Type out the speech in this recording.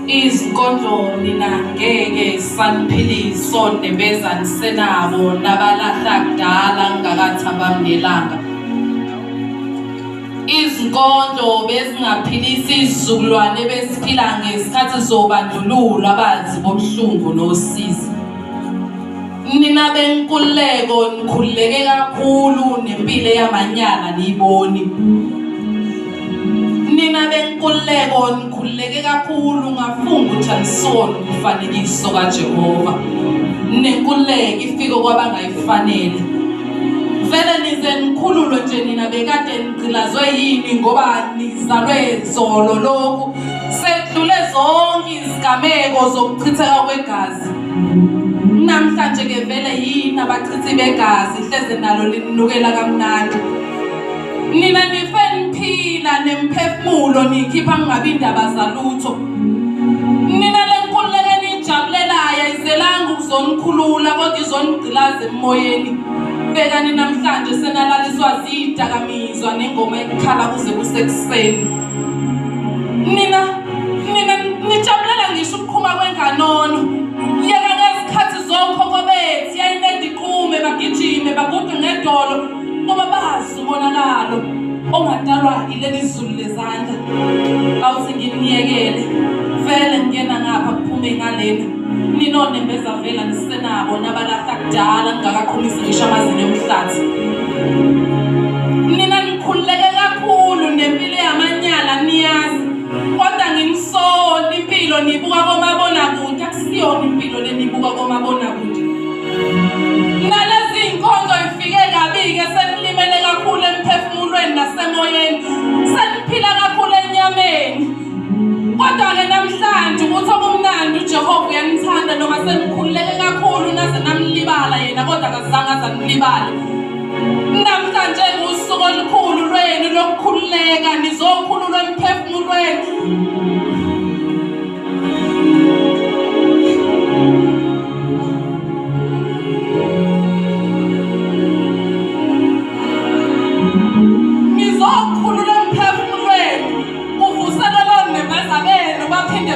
Izinkondlo nina ngeke saniphiliso nebezani senabo nabalahla kudala ngakathi abamnelanga. Izinkondlo bezingaphilisa izizukulwane besiphila ngesikhathi sobandlululo abazi bobuhlungu nosizi. Nina benkululeko nikhululeke kakhulu nempilo yamanyala niyiboni. Nina benkululeko nikhululeke kakhulu ngafunga ukuthi anisona umfanekiso kaJehova. Nenkululeko ifike kwabangayifanele. Vele nize nikhululwe nje nina bekade nigcilazwe yini ngoba nizalwe zolo lokhu sedlule zonke izigameko zokuchitheka kwegazi. Namhlanje ke vele yini abachithi begazi hleze nalo linukela kamnandi. Nina nife niphila nemphefumulo nikhipha ngabe indaba zalutho. Nina lenkululeke nijabulelayo ayizelanga ukuzonikhulula kodwa izonigcilaza emoyeni. Beka nina namhlanje senalaliswa zidakamizwa nengoma ekhala kuze kusekuseni. Nina nijabulela ngisho ukuqhuma kwenganono. Yeka ngesikhathi zokhokho bethu yayineda iqhume bagijime bagude ngedolo ngoba bazi umonakalo ongadalwa ileli zulu lezandla. Awuthi nginiyekele vele ngena ngapha kuphume ngalena. Ninonembeza vela nisenabo nabalahla kudala ngingakakhulisi ngisho amazinyo emhlathi. Nina nikhululeke kakhulu nempilo yamanyala niyazi. Kodwa ngimsoli impilo nibuka komabonakude akusiyona impilo lenibuka komabonakude. Nalezi inkonzo ifike kabi-ke senilimele kakhulu emphefumulweni nasemoyeni. Seniphila kakhulu enyameni. Kodwa-ke namhlanje ukuthi okumnandi uJehova uyanithanda noma senikhululeke kakhulu naze namlibala yena kodwa akazange aze anilibale. Namhlanje ngusuku olukhulu lwenu lokukhululeka nizokhululwa emphefumulweni. Nizokhululwa emphefumulweni kuvuselelwa nemeza benu baphinde